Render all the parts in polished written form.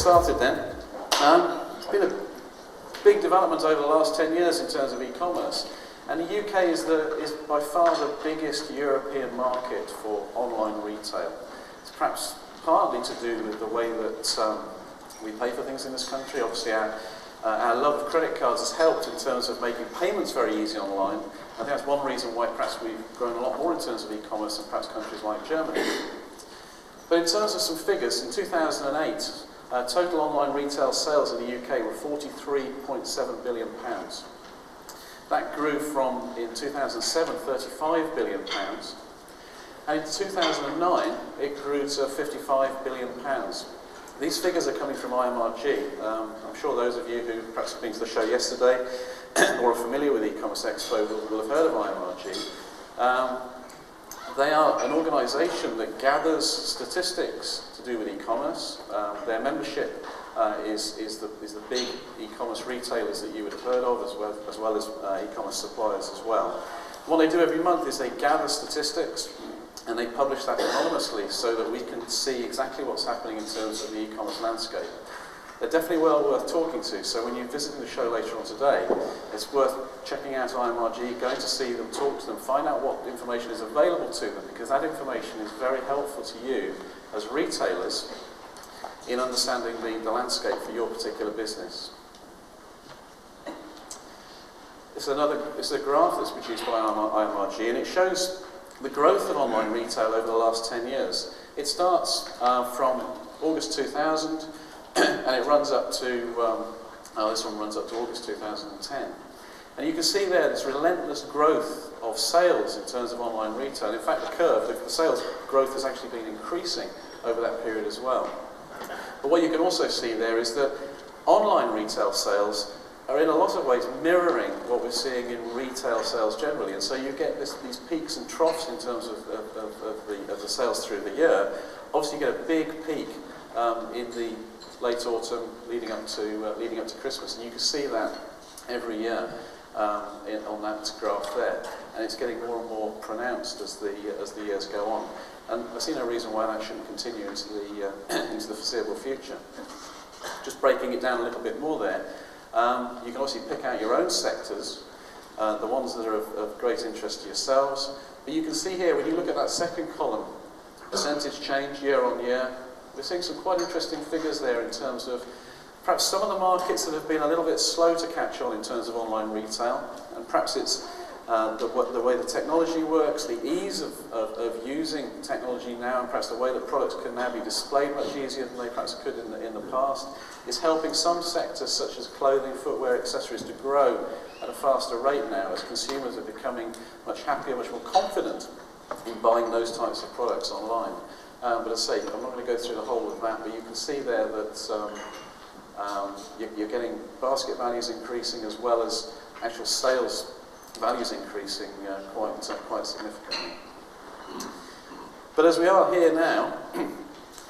started then. It's been a big development over the last 10 years in terms of e-commerce, and the UK is by far the biggest European market for online retail. It's perhaps partly to do with the way that we pay for things in this country. Obviously our love of credit cards has helped in terms of making payments very easy online. I think that's one reason why perhaps we've grown a lot more in terms of e-commerce than perhaps countries like Germany. But in terms of some figures, in 2008, total online retail sales in the UK were £43.7 billion. That grew from, in 2007, £35 billion. And in 2009, it grew to £55 billion. These figures are coming from IMRG. I'm sure those of you who perhaps have been to the show yesterday or are familiar with Ecommerce Expo will have heard of IMRG. They are an organisation that gathers statistics to do with e-commerce. Their membership is the big e-commerce retailers that you would have heard of, as well as e-commerce suppliers as well. What they do every month is they gather statistics and they publish that anonymously so that we can see exactly what's happening in terms of the e-commerce landscape. They're definitely well worth talking to, so when you're visiting the show later on today, it's worth checking out IMRG, going to see them, talk to them, find out what information is available to them, because that information is very helpful to you as retailers in understanding the landscape for your particular business. It's a graph that's produced by IMRG, and it shows the growth of online retail over the last 10 years. It starts from August 2000, and it runs up to, this one runs up to August 2010. And you can see there this relentless growth of sales in terms of online retail. In fact, the curve, the sales growth has actually been increasing over that period as well. But what you can also see there is that online retail sales are in a lot of ways mirroring what we're seeing in retail sales generally. And so you get these peaks and troughs in terms of the sales through the year. Obviously you get a big peak in the late autumn leading up to Christmas, and you can see that every year on that graph there, and it's getting more and more pronounced as the years go on. And I see no reason why that shouldn't continue into the foreseeable future. Just breaking it down a little bit more there, you can obviously pick out your own sectors, the ones that are of great interest to yourselves. But you can see here, when you look at that second column, percentage change year on year, we're seeing some quite interesting figures there in terms of perhaps some of the markets that have been a little bit slow to catch on in terms of online retail, and perhaps it's the way the technology works, the ease of using technology now, and perhaps the way that products can now be displayed much easier than they perhaps could in the past, is helping some sectors such as clothing, footwear, accessories to grow at a faster rate now as consumers are becoming much happier, much more confident in buying those types of products online. But as I say, I'm not going to go through the whole of that, but you can see there that you're getting basket values increasing as well as actual sales values increasing quite significantly. But as we are here now,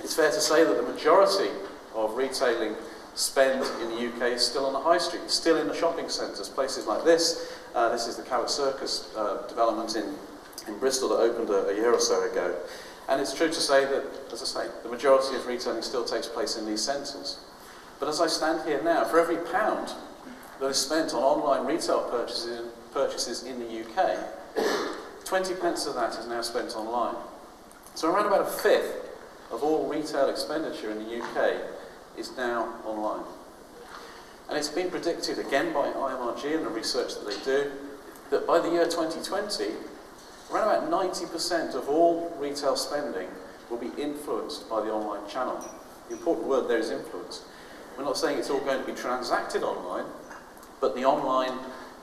it's fair to say that the majority of retailing spend in the UK is still on the high street, still in the shopping centres, places like this. This is the Cabot Circus development in Bristol that opened a year or so ago. And it's true to say that, as I say, the majority of retailing still takes place in these centres. But as I stand here now, for every £1 that is spent on online retail purchases in the UK, 20 pence of that is now spent online. So around about a fifth of all retail expenditure in the UK is now online. And it's been predicted, again by IMRG and the research that they do, that by the year 2020, around about 90% of all retail spending will be influenced by the online channel. The important word there is influence. We're not saying it's all going to be transacted online, but the online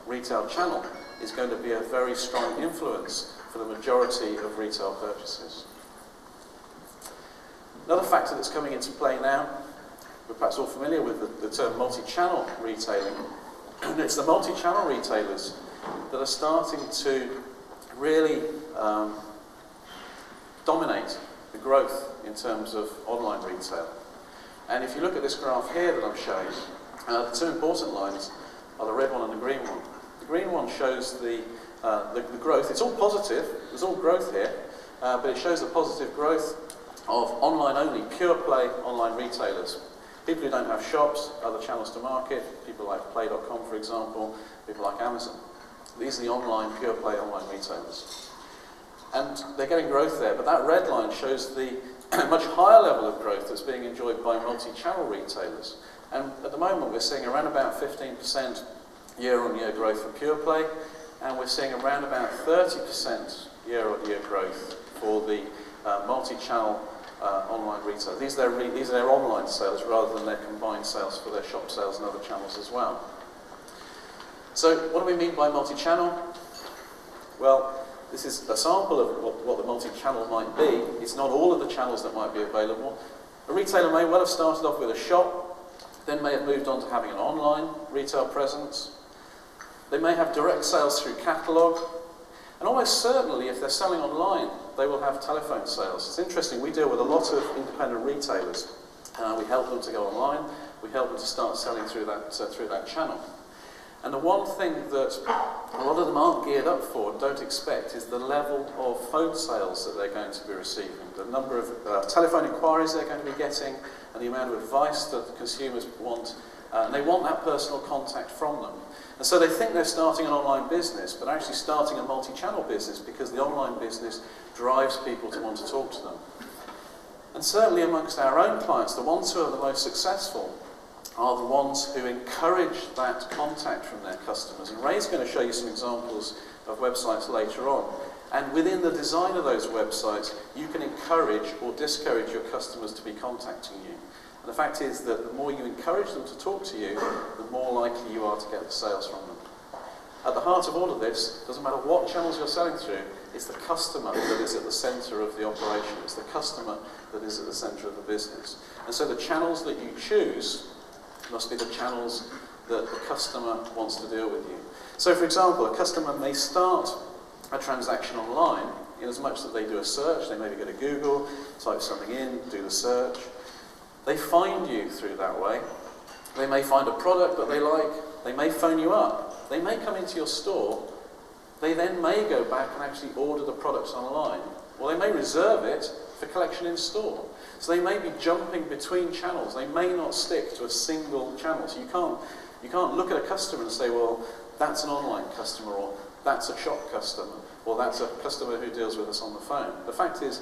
retail channel is going to be a very strong influence for the majority of retail purchases. Another factor that's coming into play now, we're perhaps all familiar with the term multi-channel retailing, and it's the multi-channel retailers that are starting to really dominate the growth in terms of online retail. And if you look at this graph here that I'm showing, the two important lines are the red one and the green one. The green one shows the growth. It's all positive, there's all growth here, but it shows the positive growth of online-only, pure-play online retailers. People who don't have shops, other channels to market, people like Play.com, for example, people like Amazon. These are the online, pure play online retailers. And they're getting growth there, but that red line shows the much higher level of growth that's being enjoyed by multi-channel retailers. And at the moment we're seeing around about 15% year-on-year growth for pure play, and we're seeing around about 30% year-on-year growth for the multi-channel online retail. These are their online sales rather than their combined sales for their shop sales and other channels as well. So what do we mean by multi-channel? Well, this is a sample of what the multi-channel might be. It's not all of the channels that might be available. A retailer may well have started off with a shop, then may have moved on to having an online retail presence. They may have direct sales through catalogue, and almost certainly if they're selling online, they will have telephone sales. It's interesting, we deal with a lot of independent retailers. We help them to go online, we help them to start selling through that channel. And the one thing that a lot of them aren't geared up for and don't expect is the level of phone sales that they're going to be receiving, the number of telephone inquiries they're going to be getting, and the amount of advice that the consumers want. And they want that personal contact from them. And so they think they're starting an online business, but actually starting a multi-channel business because the online business drives people to want to talk to them. And certainly amongst our own clients, the ones who are the most successful are the ones who encourage that contact from their customers. And Ray's going to show you some examples of websites later on. And within the design of those websites, you can encourage or discourage your customers to be contacting you. And the fact is that the more you encourage them to talk to you, the more likely you are to get the sales from them. At the heart of all of this, doesn't matter what channels you're selling through, it's the customer that is at the centre of the operation. It's the customer that is at the centre of the business. And so the channels that you choose must be the channels that the customer wants to deal with you. So for example, a customer may start a transaction online in as much that they do a search. They maybe go to Google, type something in, do the search. They find you through that way. They may find a product that they like. They may phone you up. They may come into your store. They then may go back and actually order the products online. Or they may reserve it for collection in store. So they may be jumping between channels. They may not stick to a single channel. So you can't look at a customer and say, well, that's an online customer, or that's a shop customer, or that's a customer who deals with us on the phone. The fact is,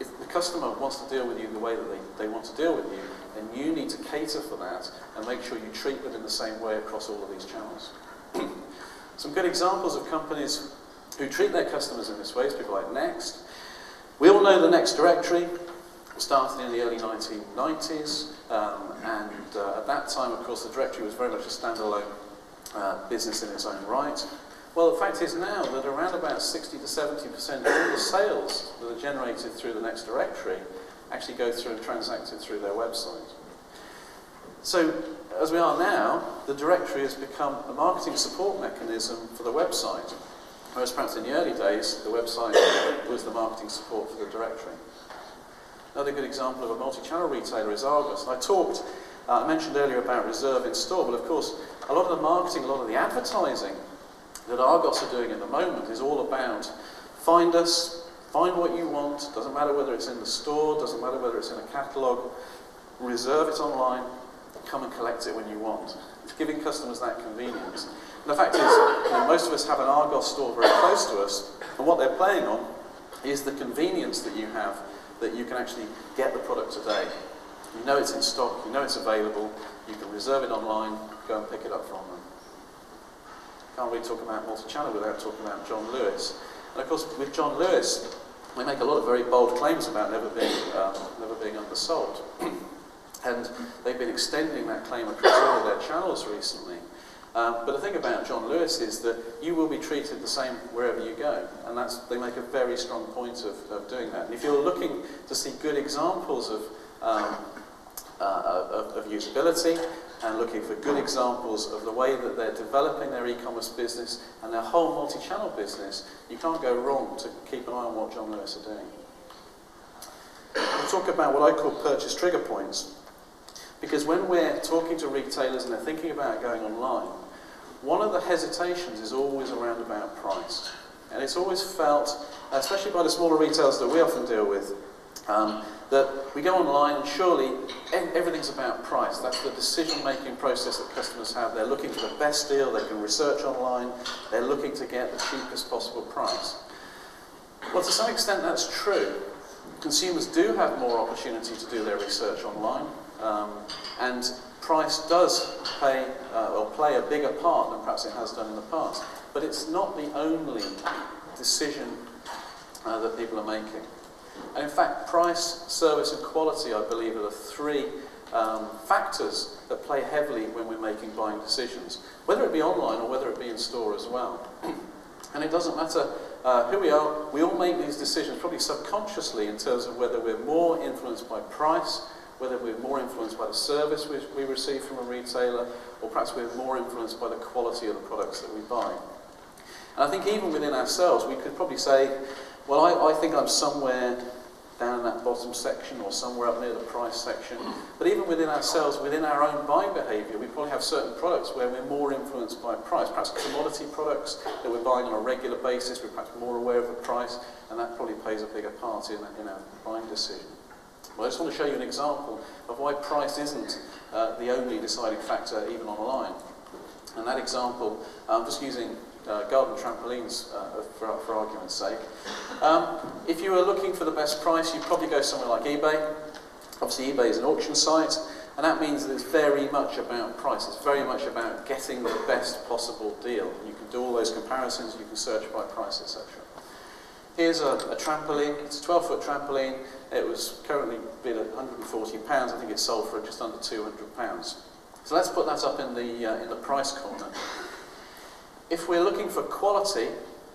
if the customer wants to deal with you the way that they want to deal with you, then you need to cater for that and make sure you treat them in the same way across all of these channels. Some good examples of companies who treat their customers in this way is people like Next. We all know the Next directory. It started in the early 1990s, and at that time, of course, the directory was very much a standalone business in its own right. Well, the fact is now that around about 60 to 70% of all the sales that are generated through the Next directory actually go through and transacted through their website. So, as we are now, the directory has become a marketing support mechanism for the website, whereas perhaps in the early days, the website was the marketing support for the directory. Another good example of a multi-channel retailer is Argos. I mentioned earlier about reserve in store, but of course, a lot of the marketing, a lot of the advertising that Argos are doing at the moment is all about find us, find what you want, doesn't matter whether it's in the store, doesn't matter whether it's in a catalogue, reserve it online, come and collect it when you want. It's giving customers that convenience. And the fact is, most of us have an Argos store very close to us, and what they're playing on is the convenience that you have, that you can actually get the product today. You know it's in stock, you know it's available, you can reserve it online, go and pick it up from them. Can't really talk about multi-channel without talking about John Lewis. And of course, with John Lewis, they make a lot of very bold claims about never being undersold. And they've been extending that claim across all of their channels recently. But the thing about John Lewis is that you will be treated the same wherever you go. And they make a very strong point of doing that. And if you're looking to see good examples of usability, and looking for good examples of the way that they're developing their e-commerce business and their whole multi-channel business, you can't go wrong to keep an eye on what John Lewis are doing. We'll talk about what I call purchase trigger points, because when we're talking to retailers and they're thinking about going online, one of the hesitations is always around about price. And it's always felt, especially by the smaller retailers that we often deal with, that we go online and surely everything's about price. That's the decision-making process that customers have. They're looking for the best deal, they can research online, they're looking to get the cheapest possible price. Well, to some extent that's true. Consumers do have more opportunity to do their research online, and price does play a bigger part than perhaps it has done in the past. But it's not the only decision that people are making. And in fact, price, service and quality, I believe, are the three factors that play heavily when we're making buying decisions, whether it be online or whether it be in store as well. And it doesn't matter who we are, we all make these decisions probably subconsciously in terms of whether we're more influenced by price, whether we're more influenced by the service we receive from a retailer, or perhaps we're more influenced by the quality of the products that we buy. And I think even within ourselves, we could probably say, well, I think I'm somewhere down in that bottom section or somewhere up near the price section. But even within ourselves, within our own buying behaviour, we probably have certain products where we're more influenced by price. Perhaps commodity products that we're buying on a regular basis, we're perhaps more aware of the price, and that probably plays a bigger part in our buying decision. Well, I just want to show you an example of why price isn't the only deciding factor even online. And that example, I'm just using garden trampolines for argument's sake. If you were looking for the best price, you'd probably go somewhere like eBay. Obviously eBay is an auction site, and that means that it's very much about price. It's very much about getting the best possible deal. You can do all those comparisons, you can search by price, etc. Here's a trampoline. It's a 12-foot trampoline. It was currently bid at £140. I think it's sold for just under £200. So let's put that up in the price corner. If we're looking for quality,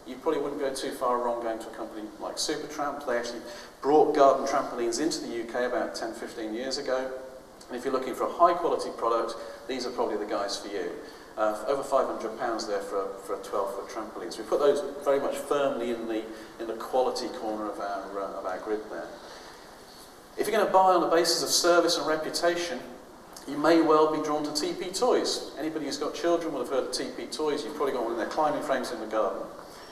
you probably wouldn't go too far wrong going to a company like Supertramp. They actually brought garden trampolines into the UK about 10-15 years ago. And if you're looking for a high quality product, these are probably the guys for you. Over £500 there for a 12-foot trampoline. So we put those very much firmly in the quality corner of our grid there. If you're going to buy on the basis of service and reputation, you may well be drawn to TP Toys. Anybody who's got children will have heard of TP Toys. You've probably got one of their climbing frames in the garden.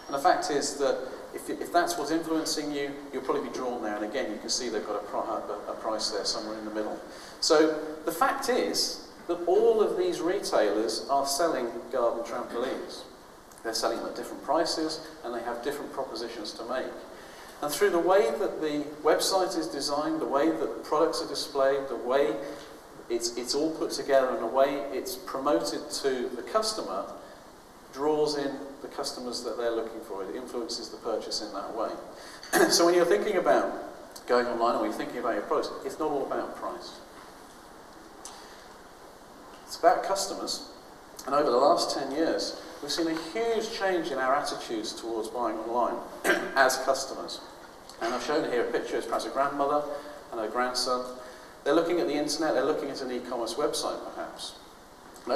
And the fact is that if that's what's influencing you, you'll probably be drawn there. And again, you can see they've got a price there somewhere in the middle. So the fact is that all of these retailers are selling garden trampolines. They're selling them at different prices, and they have different propositions to make. And through the way that the website is designed, the way that the products are displayed, the way it's all put together and the way it's promoted to the customer draws in the customers that they're looking for. It influences the purchase in that way. So when you're thinking about going online or when you're thinking about your products, it's not all about price. It's about customers. And over the last 10 years, we've seen a huge change in our attitudes towards buying online as customers. And I've shown here a picture. It's perhaps a grandmother and her grandson. They're looking at the internet, they're looking at an e-commerce website perhaps. And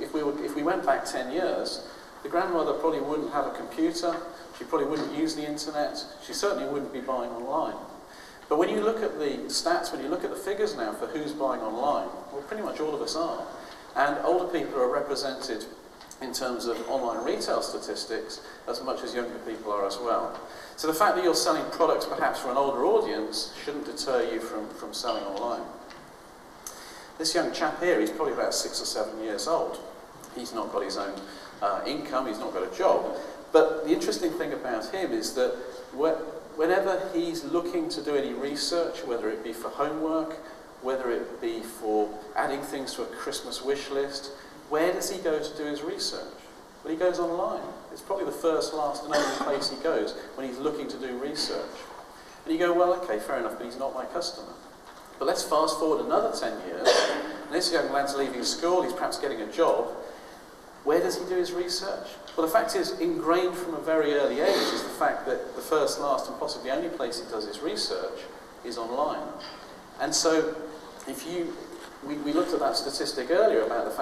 if we went back 10 years, the grandmother probably wouldn't have a computer, she probably wouldn't use the internet, she certainly wouldn't be buying online. But when you look at the stats, when you look at the figures now for who's buying online, well, pretty much all of us are. And older people are represented in terms of online retail statistics as much as younger people are as well. So the fact that you're selling products perhaps for an older audience shouldn't deter you from selling online. This young chap here, he's probably about 6 or 7 years old. He's not got his own income, he's not got a job. But the interesting thing about him is that whenever he's looking to do any research, whether it be for homework, whether it be for adding things to a Christmas wish list, where does he go to do his research? Well, he goes online. It's probably the first, last and only place he goes when he's looking to do research. And you go, well, okay, fair enough, but he's not my customer. But let's fast forward another 10 years, and this young lad's leaving school, he's perhaps getting a job. Where does he do his research? Well, the fact is, ingrained from a very early age is the fact that the first, last and possibly only place he does his research is online. And so, we looked at that statistic earlier about the fact